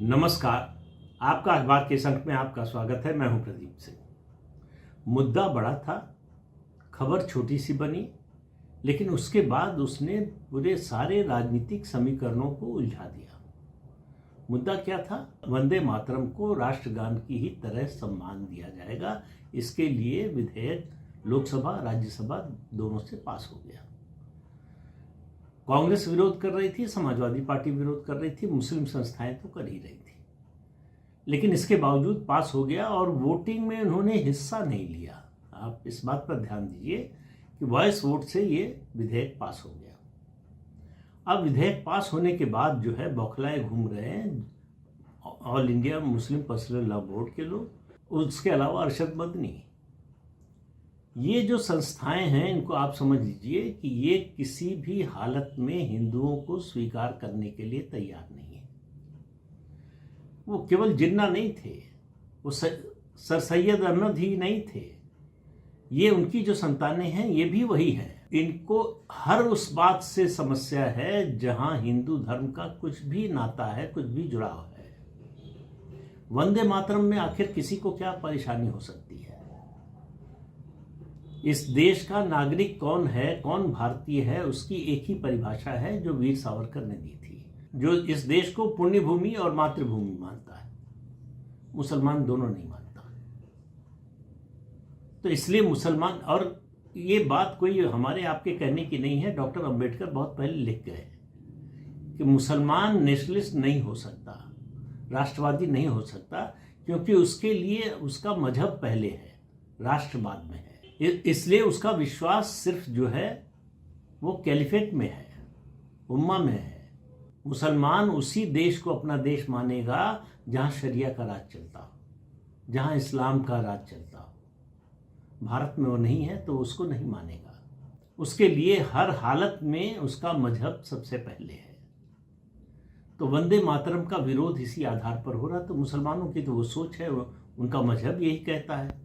नमस्कार। आपका अखबार के संकट में आपका स्वागत है। मैं हूं प्रदीप सिंह। मुद्दा बड़ा था, खबर छोटी सी बनी, लेकिन उसके बाद उसने पूरे सारे राजनीतिक समीकरणों को उलझा दिया। मुद्दा क्या था? वंदे मातरम को राष्ट्रगान की ही तरह सम्मान दिया जाएगा। इसके लिए विधेयक लोकसभा राज्यसभा दोनों से पास हो गया। कांग्रेस विरोध कर रही थी, समाजवादी पार्टी विरोध कर रही थी, मुस्लिम संस्थाएं तो कर ही रही थी, लेकिन इसके बावजूद पास हो गया और वोटिंग में उन्होंने हिस्सा नहीं लिया। आप इस बात पर ध्यान दीजिए कि वॉइस वोट से ये विधेयक पास हो गया। अब विधेयक पास होने के बाद जो है बौखलाए घूम रहे हैं all India Muslim personal law board के लोग, उसके अलावा अरशद मदनी। ये जो संस्थाएं हैं इनको आप समझ लीजिए कि ये किसी भी हालत में हिंदुओं को स्वीकार करने के लिए तैयार नहीं है। वो केवल जिन्ना नहीं थे, वो सर सैयद अहमद ही नहीं थे। ये उनकी जो संतानें हैं ये भी वही हैं। इनको हर उस बात से समस्या है जहां हिंदू धर्म का कुछ भी नाता है, कुछ भी जुड़ाव है। वंदे मातरम में आखिर किसी को क्या परेशानी हो सकती है? इस देश का नागरिक कौन है, कौन भारतीय है, उसकी एक ही परिभाषा है जो वीर सावरकर ने दी थी, जो इस देश को पुण्य भूमि और मातृभूमि मानता है। मुसलमान दोनों नहीं मानता। तो इसलिए मुसलमान, और ये बात कोई हमारे आपके कहने की नहीं है, डॉक्टर अंबेडकर बहुत पहले लिख गए कि मुसलमान नेशनलिस्ट नहीं हो सकता, राष्ट्रवादी नहीं हो सकता, क्योंकि उसके लिए उसका मजहब पहले है, राष्ट्र बाद में है। इसलिए उसका विश्वास सिर्फ जो है वो कैलिफेट में है, उम्मा में है। मुसलमान उसी देश को अपना देश मानेगा जहां शरिया का राज चलता हो, जहां इस्लाम का राज चलता हो। भारत में वो नहीं है तो उसको नहीं मानेगा। उसके लिए हर हालत में उसका मजहब सबसे पहले है। तो वंदे मातरम का विरोध इसी आधार पर हो रहा। तो मुसलमानों की तो वो सोच है, उनका मजहब यही कहता है,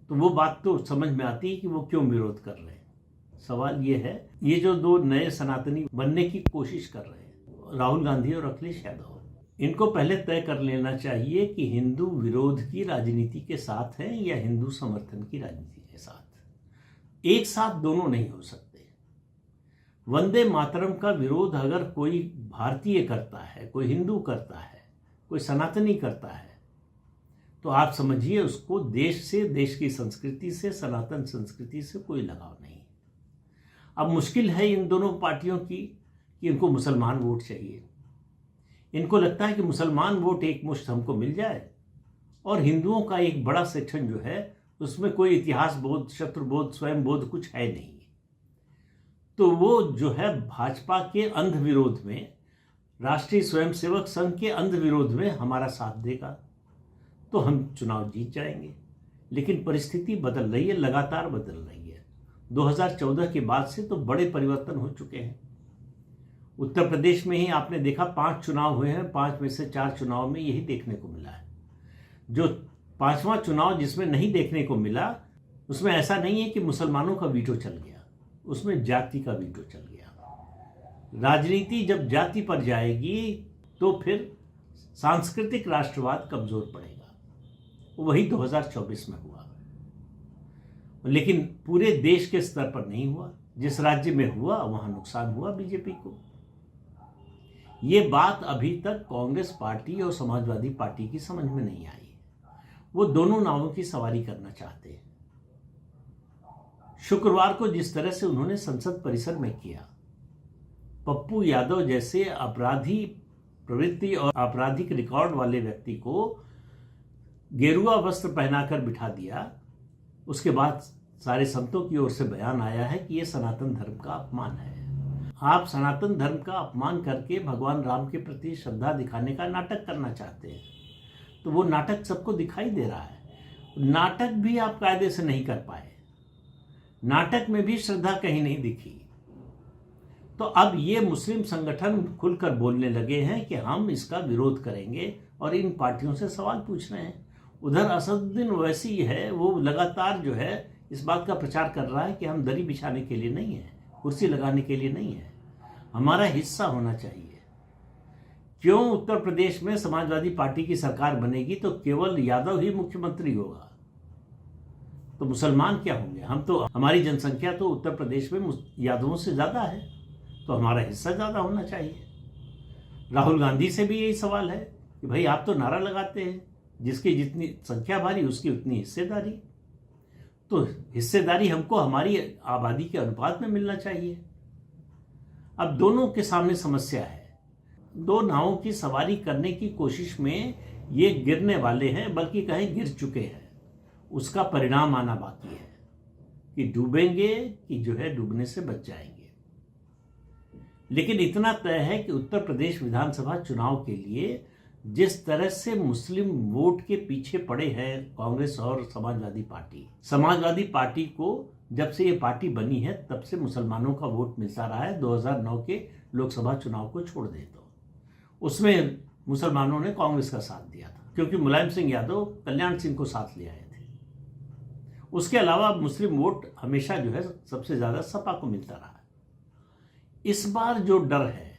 तो वो बात तो समझ में आती है कि वो क्यों विरोध कर रहे हैं। सवाल ये है, ये जो दो नए सनातनी बनने की कोशिश कर रहे हैं, राहुल गांधी और अखिलेश यादव, इनको पहले तय कर लेना चाहिए कि हिंदू विरोध की राजनीति के साथ हैं या हिंदू समर्थन की राजनीति के साथ। एक साथ दोनों नहीं हो सकते। वंदे मातरम का विरोध अगर कोई भारतीय करता है, कोई हिंदू करता है, कोई सनातनी करता है, तो आप समझिए उसको देश से, देश की संस्कृति से, सनातन संस्कृति से कोई लगाव नहीं। अब मुश्किल है इन दोनों पार्टियों की कि इनको मुसलमान वोट चाहिए। इनको लगता है कि मुसलमान वोट एक मुश्त हमको मिल जाए और हिंदुओं का एक बड़ा सेक्शन जो है उसमें कोई इतिहास बोध, शत्रु बोध, स्वयं बोध कुछ है नहीं। तो वो जो है भाजपा के अंध विरोध में, राष्ट्रीय स्वयंसेवक संघ के अंध विरोध में हमारा साथ देगा तो हम चुनाव जीत जाएंगे। लेकिन परिस्थिति बदल रही है, लगातार बदल रही है। 2014 के बाद से तो बड़े परिवर्तन हो चुके हैं। उत्तर प्रदेश में ही आपने देखा 5 चुनाव हुए हैं, 5 में से 4 चुनाव में यही देखने को मिला है। जो 5वां चुनाव जिसमें नहीं देखने को मिला, उसमें ऐसा नहीं है कि मुसलमानों का वीटो चल गया, उसमें जाति का वीटो चल गया। राजनीति जब जाति पर जाएगी तो फिर सांस्कृतिक राष्ट्रवाद कमजोर पड़ेगा। वही 2024 में हुआ, लेकिन पूरे देश के स्तर पर नहीं हुआ। जिस राज्य में हुआ वहां नुकसान हुआ बीजेपी को। यह बात अभी तक कांग्रेस पार्टी और समाजवादी पार्टी की समझ में नहीं आई। वो दोनों नावों की सवारी करना चाहते हैं। शुक्रवार को जिस तरह से उन्होंने संसद परिसर में किया, पप्पू यादव जैसे अपराधी प्रवृत्ति और आपराधिक रिकॉर्ड वाले व्यक्ति को गेरुआ वस्त्र पहनाकर बिठा दिया। उसके बाद सारे संतों की ओर से बयान आया है कि यह सनातन धर्म का अपमान है। आप सनातन धर्म का अपमान करके भगवान राम के प्रति श्रद्धा दिखाने का नाटक करना चाहते हैं, तो वो नाटक सबको दिखाई दे रहा है। नाटक भी आप कायदे से नहीं कर पाए, नाटक में भी श्रद्धा कहीं नहीं दिखी। तो अब ये मुस्लिम संगठन खुलकर बोलने लगे हैं कि हम इसका विरोध करेंगे और इन पार्टियों से सवाल पूछ रहे हैं। उधर असदुद्दीन ओवैसी है, वो लगातार जो है इस बात का प्रचार कर रहा है कि हम दरी बिछाने के लिए नहीं है, कुर्सी लगाने के लिए नहीं है, हमारा हिस्सा होना चाहिए। क्यों उत्तर प्रदेश में समाजवादी पार्टी की सरकार बनेगी तो केवल यादव ही मुख्यमंत्री होगा, तो मुसलमान क्या होंगे? हम तो, हमारी जनसंख्या तो उत्तर प्रदेश में यादवों से ज़्यादा है, तो हमारा हिस्सा ज़्यादा होना चाहिए। राहुल गांधी से भी यही सवाल है कि भाई आप तो नारा लगाते हैं जिसकी जितनी संख्या भारी उसकी उतनी हिस्सेदारी, तो हिस्सेदारी हमको हमारी आबादी के अनुपात में मिलना चाहिए। अब दोनों के सामने समस्या है, दो नावों की सवारी करने की कोशिश में ये गिरने वाले हैं, बल्कि कहीं गिर चुके हैं। उसका परिणाम आना बाकी है कि डूबेंगे कि जो है डूबने से बच जाएंगे। लेकिन इतना तय है कि उत्तर प्रदेश विधानसभा चुनाव के लिए जिस तरह से मुस्लिम वोट के पीछे पड़े हैं कांग्रेस और समाजवादी पार्टी को जब से ये पार्टी बनी है तब से मुसलमानों का वोट मिलता रहा है। 2009 के लोकसभा चुनाव को छोड़ दे तो उसमें मुसलमानों ने कांग्रेस का साथ दिया था, क्योंकि मुलायम सिंह यादव कल्याण सिंह को साथ ले आए थे। उसके अलावा मुस्लिम वोट हमेशा जो है सबसे ज्यादा सपा को मिलता रहा है। इस बार जो डर है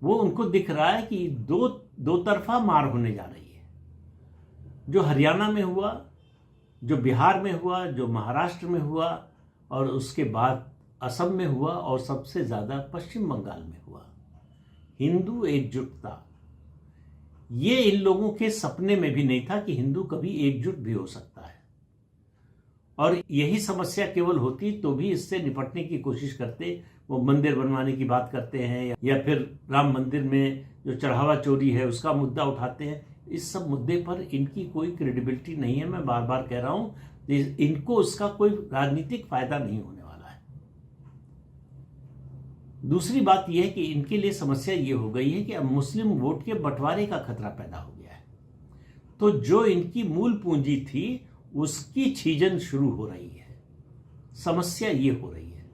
वो उनको दिख रहा है कि दो तरफा मार होने जा रही है। जो हरियाणा में हुआ, जो बिहार में हुआ, जो महाराष्ट्र में हुआ और उसके बाद असम में हुआ और सबसे ज्यादा पश्चिम बंगाल में हुआ, हिंदू एकजुटता, ये इन लोगों के सपने में भी नहीं था कि हिंदू कभी एकजुट भी हो सकता है। और यही समस्या केवल होती तो भी इससे निपटने की कोशिश करते, वो मंदिर बनवाने की बात करते हैं या फिर राम मंदिर में जो चढ़ावा चोरी है उसका मुद्दा उठाते हैं। इस सब मुद्दे पर इनकी कोई क्रेडिबिलिटी नहीं है। मैं बार बार कह रहा हूं, इनको उसका कोई राजनीतिक फायदा नहीं होने वाला है। दूसरी बात यह है कि इनके लिए समस्या ये हो गई है कि अब मुस्लिम वोट के बंटवारे का खतरा पैदा हो गया है, तो जो इनकी मूल पूंजी थी उसकी छीजन शुरू हो रही है। समस्या ये हो रही है,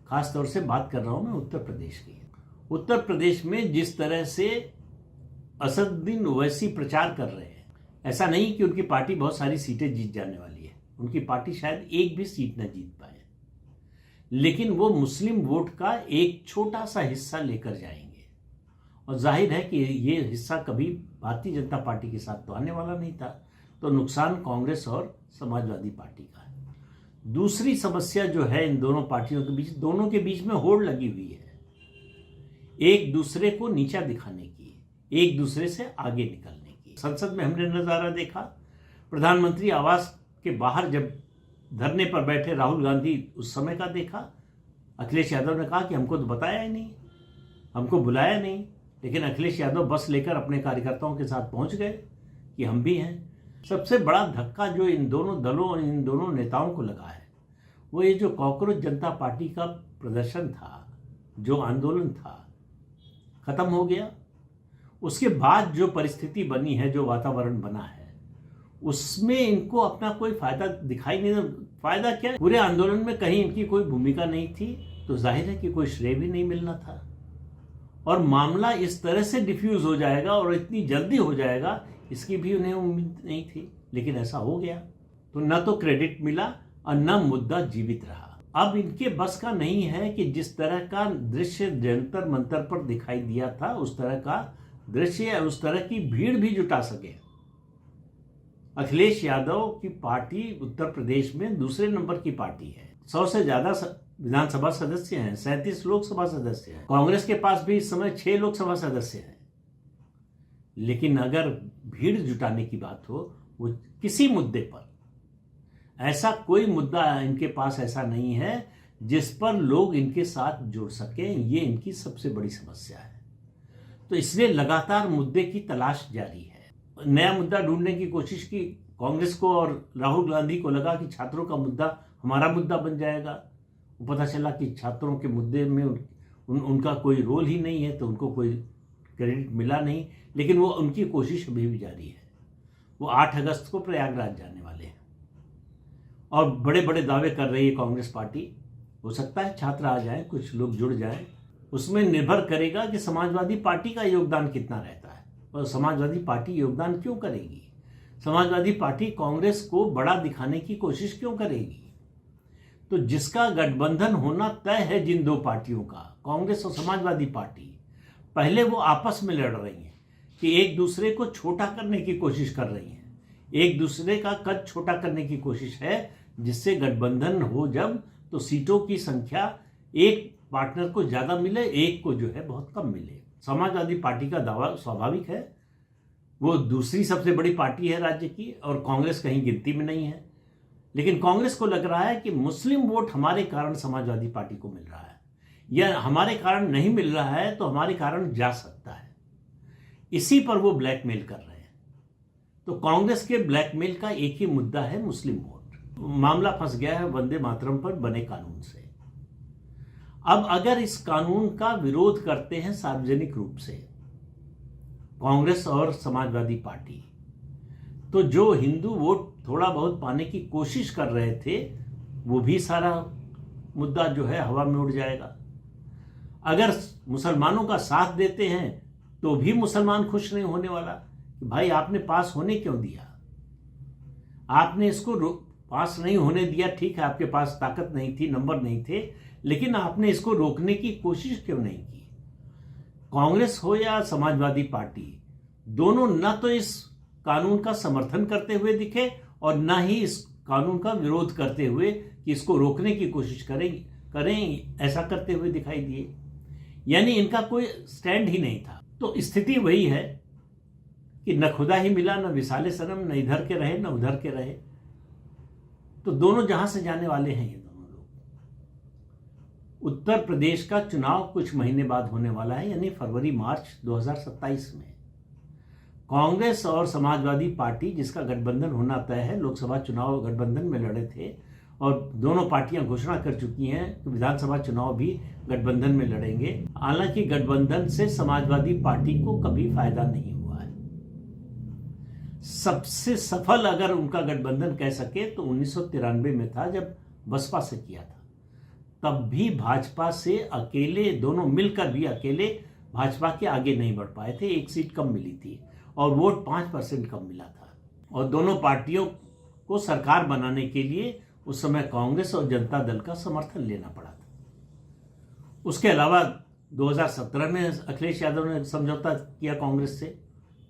खासतौर से बात कर रहा हूं मैं उत्तर प्रदेश की। उत्तर प्रदेश में जिस तरह से असदुद्दीन ओवैसी प्रचार कर रहे हैं, ऐसा नहीं कि उनकी पार्टी बहुत सारी सीटें जीत जाने वाली है, उनकी पार्टी शायद एक भी सीट न जीत पाए, लेकिन वो मुस्लिम वोट का एक छोटा सा हिस्सा लेकर जाएंगे। और जाहिर है कि ये हिस्सा कभी भारतीय जनता पार्टी के साथ तो आने वाला नहीं था, तो नुकसान कांग्रेस और समाजवादी पार्टी का है। दूसरी समस्या जो है इन दोनों पार्टियों के बीच, दोनों के बीच में होड़ लगी हुई है, एक दूसरे को नीचा दिखाने की, एक दूसरे से आगे निकलने की। संसद में हमने नजारा देखा, प्रधानमंत्री आवास के बाहर जब धरने पर बैठे राहुल गांधी उस समय का देखा। अखिलेश यादव ने कहा कि हमको तो बताया ही नहीं, हमको बुलाया नहीं, लेकिन अखिलेश यादव बस लेकर अपने कार्यकर्ताओं के साथ पहुंच गए कि हम भी हैं। सबसे बड़ा धक्का जो इन दोनों दलों और इन दोनों नेताओं को लगा है वो ये जो कॉकरोच जनता पार्टी का प्रदर्शन था, जो आंदोलन था, खत्म हो गया। उसके बाद जो परिस्थिति बनी है, जो वातावरण बना है, उसमें इनको अपना कोई फायदा दिखाई नहीं। फायदा क्या, पूरे आंदोलन में कहीं इनकी कोई भूमिका नहीं थी, तो जाहिर है कि कोई श्रेय भी नहीं मिलना था। और मामला इस तरह से डिफ्यूज हो जाएगा और इतनी जल्दी हो जाएगा, इसकी भी उन्हें उम्मीद नहीं थी, लेकिन ऐसा हो गया। तो न तो क्रेडिट मिला और न मुद्दा जीवित रहा। अब इनके बस का नहीं है कि जिस तरह का दृश्य जंतर मंतर पर दिखाई दिया था उस तरह का दृश्य, उस तरह की भीड़ भी जुटा सके। अखिलेश यादव की पार्टी उत्तर प्रदेश में दूसरे नंबर की पार्टी है, 100 से ज्यादा विधानसभा सदस्य हैं, 37 लोकसभा सदस्य हैं। कांग्रेस के पास भी इस समय 6 लोकसभा सदस्य हैं। लेकिन अगर भीड़ जुटाने की बात हो, वो किसी मुद्दे पर, ऐसा कोई मुद्दा इनके पास ऐसा नहीं है जिस पर लोग इनके साथ जुड़ सकें। ये इनकी सबसे बड़ी समस्या है। तो इसलिए लगातार मुद्दे की तलाश जारी है। नया मुद्दा ढूंढने की कोशिश की कांग्रेस को, और राहुल गांधी को लगा कि छात्रों का मुद्दा हमारा मुद्दा बन जाएगा। पता चला कि छात्रों के मुद्दे में उनका कोई रोल ही नहीं है, तो उनको कोई क्रेडिट मिला नहीं। लेकिन वो उनकी कोशिश अभी भी जारी है। वो 8 अगस्त को प्रयागराज जाने वाले हैं और बड़े बड़े दावे कर रही है कांग्रेस पार्टी। हो सकता है छात्र आ जाएं, कुछ लोग जुड़ जाएं, उसमें निर्भर करेगा कि समाजवादी पार्टी का योगदान कितना रहता है और समाजवादी पार्टी योगदान क्यों करेगी। समाजवादी पार्टी कांग्रेस को बड़ा दिखाने की कोशिश क्यों करेगी। तो जिसका गठबंधन होना तय है जिन दो पार्टियों का, कांग्रेस और समाजवादी पार्टी, पहले वो आपस में लड़ रही हैं कि एक दूसरे को छोटा करने की कोशिश कर रही हैं, एक दूसरे का कद छोटा करने की कोशिश है, जिससे गठबंधन हो जब तो सीटों की संख्या एक पार्टनर को ज़्यादा मिले, एक को जो है बहुत कम मिले। समाजवादी पार्टी का दावा स्वाभाविक है, वो दूसरी सबसे बड़ी पार्टी है राज्य की और कांग्रेस कहीं गिनती में नहीं है। लेकिन कांग्रेस को लग रहा है कि मुस्लिम वोट हमारे कारण समाजवादी पार्टी को मिल रहा है, या हमारे कारण नहीं मिल रहा है तो हमारे कारण जा सकता है। इसी पर वो ब्लैकमेल कर रहे हैं। तो कांग्रेस के ब्लैकमेल का एक ही मुद्दा है, मुस्लिम वोट। मामला फंस गया है वंदे मातरम पर बने कानून से। अब अगर इस कानून का विरोध करते हैं सार्वजनिक रूप से कांग्रेस और समाजवादी पार्टी, तो जो हिंदू वोट थोड़ा बहुत पाने की कोशिश कर रहे थे वो भी सारा मुद्दा जो है हवा में उड़ जाएगा। अगर मुसलमानों का साथ देते हैं तो भी मुसलमान खुश नहीं होने वाला कि भाई आपने पास होने क्यों दिया, आपने इसको पास नहीं होने दिया। ठीक है, आपके पास ताकत नहीं थी, नंबर नहीं थे, लेकिन आपने इसको रोकने की कोशिश क्यों नहीं की। कांग्रेस हो या समाजवादी पार्टी, दोनों न तो इस कानून का समर्थन करते हुए दिखे और न ही इस कानून का विरोध करते हुए कि इसको रोकने की कोशिश करें ऐसा करते हुए दिखाई दिए। यानी इनका कोई स्टैंड ही नहीं था। तो स्थिति वही है कि न खुदा ही मिला, न विसाले सनम, न इधर के रहे न उधर के रहे। तो दोनों जहां से जाने वाले हैं ये दोनों लोग। उत्तर प्रदेश का चुनाव कुछ महीने बाद होने वाला है, यानी फरवरी मार्च 2027 में। कांग्रेस और समाजवादी पार्टी, जिसका गठबंधन होना तय है, लोकसभा चुनाव गठबंधन में लड़े थे और दोनों पार्टियां घोषणा कर चुकी हैं कि विधानसभा चुनाव भी गठबंधन में लड़ेंगे। हालांकि गठबंधन से समाजवादी पार्टी को कभी फायदा नहीं हुआ है। सबसे सफल अगर उनका गठबंधन कह सके तो 1993 में था, जब बसपा से किया था। तब भी भाजपा से अकेले, दोनों मिलकर भी अकेले भाजपा के आगे नहीं बढ़ पाए थे। एक सीट कम मिली थी और वोट 5% कम मिला था। और दोनों पार्टियों को सरकार बनाने के लिए उस समय कांग्रेस और जनता दल का समर्थन लेना पड़ा था। उसके अलावा 2017 में अखिलेश यादव ने समझौता किया कांग्रेस से,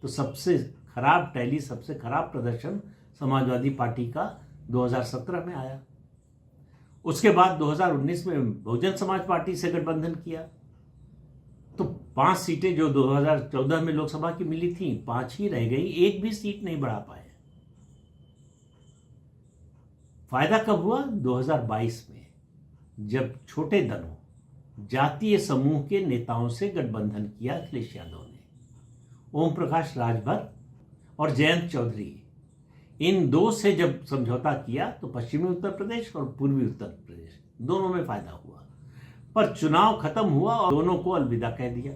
तो सबसे खराब टैली, सबसे खराब प्रदर्शन समाजवादी पार्टी का 2017 में आया। उसके बाद 2019 में बहुजन समाज पार्टी से गठबंधन किया, तो 5 सीटें जो 2014 में लोकसभा की मिली थी, 5 ही रह गई, एक भी सीट नहीं बढ़ा पाए। फायदा कब हुआ? 2022 में, जब छोटे दलों, जातीय समूह के नेताओं से गठबंधन किया अखिलेश यादव ने। ओम प्रकाश राजभर और जयंत चौधरी, इन दो से जब समझौता किया तो पश्चिमी उत्तर प्रदेश और पूर्वी उत्तर प्रदेश दोनों में फायदा हुआ। पर चुनाव खत्म हुआ और दोनों को अलविदा कह दिया,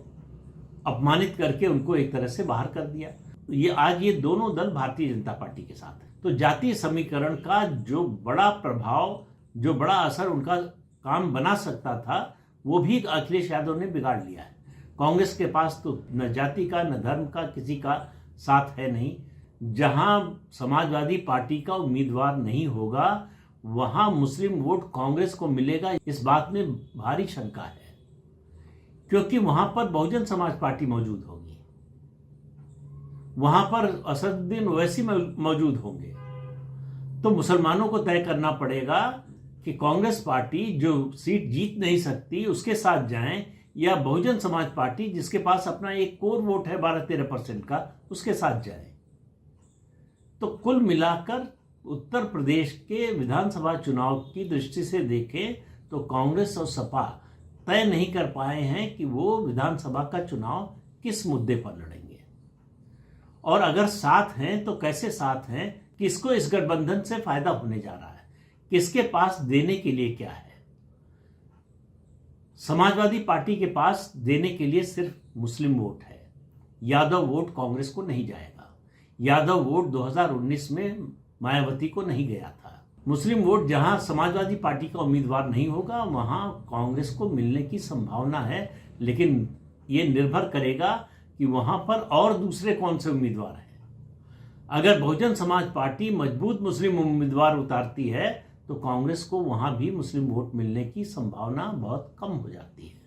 अपमानित करके उनको एक तरह से बाहर कर दिया। आज ये दोनों दल भारतीय जनता पार्टी के साथ है। तो जातीय समीकरण का जो बड़ा प्रभाव, जो बड़ा असर उनका काम बना सकता था, वो भी अखिलेश यादव ने बिगाड़ लिया है। कांग्रेस के पास तो न जाति का न धर्म का किसी का साथ है नहीं। जहां समाजवादी पार्टी का उम्मीदवार नहीं होगा वहां मुस्लिम वोट कांग्रेस को मिलेगा, इस बात में भारी शंका है, क्योंकि वहां पर बहुजन समाज पार्टी मौजूद होगी, वहां पर असदुद्दीन ओवैसी मौजूद होंगे। तो मुसलमानों को तय करना पड़ेगा कि कांग्रेस पार्टी जो सीट जीत नहीं सकती उसके साथ जाएं, या बहुजन समाज पार्टी जिसके पास अपना एक कोर वोट है 12-13% का, उसके साथ जाएं। तो कुल मिलाकर उत्तर प्रदेश के विधानसभा चुनाव की दृष्टि से देखें तो कांग्रेस और सपा तय नहीं कर पाए हैं कि वो विधानसभा का चुनाव किस मुद्दे पर लड़ेंगे, और अगर साथ हैं तो कैसे साथ हैं, किसको इस गठबंधन से फायदा होने जा रहा है, किसके पास देने के लिए क्या है। समाजवादी पार्टी के पास देने के लिए सिर्फ मुस्लिम वोट है। यादव वोट कांग्रेस को नहीं जाएगा। यादव वोट 2019 में मायावती को नहीं गया था। मुस्लिम वोट जहां समाजवादी पार्टी का उम्मीदवार नहीं होगा वहां कांग्रेस को मिलने की संभावना है, लेकिन यह निर्भर करेगा कि वहां पर और दूसरे कौन से उम्मीदवार हैं। अगर बहुजन समाज पार्टी मजबूत मुस्लिम उम्मीदवार उतारती है तो कांग्रेस को वहां भी मुस्लिम वोट मिलने की संभावना बहुत कम हो जाती है।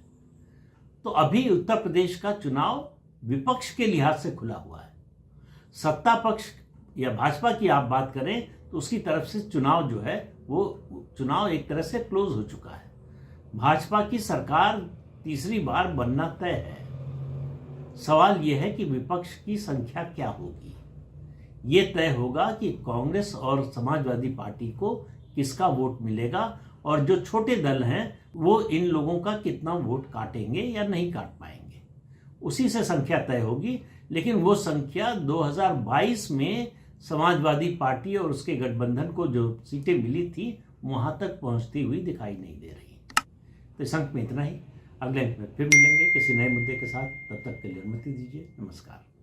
तो अभी उत्तर प्रदेश का चुनाव विपक्ष के लिहाज से खुला हुआ है। सत्ता पक्ष या भाजपा की आप बात करें तो उसकी तरफ से चुनाव जो है वो चुनाव एक तरह से क्लोज हो चुका है। भाजपा की सरकार तीसरी बार बनना तय है। सवाल यह है कि विपक्ष की संख्या क्या होगी। ये तय होगा कि कांग्रेस और समाजवादी पार्टी को किसका वोट मिलेगा और जो छोटे दल हैं वो इन लोगों का कितना वोट काटेंगे या नहीं काट पाएंगे, उसी से संख्या तय होगी। लेकिन वो संख्या 2022 में समाजवादी पार्टी और उसके गठबंधन को जो सीटें मिली थी वहां तक पहुंचती हुई दिखाई नहीं दे रही। तो इस अंक में इतना ही। अगले अंक में फिर मिलेंगे किसी नए मुद्दे के साथ। तब तक के लिए अनुमति दीजिए। नमस्कार।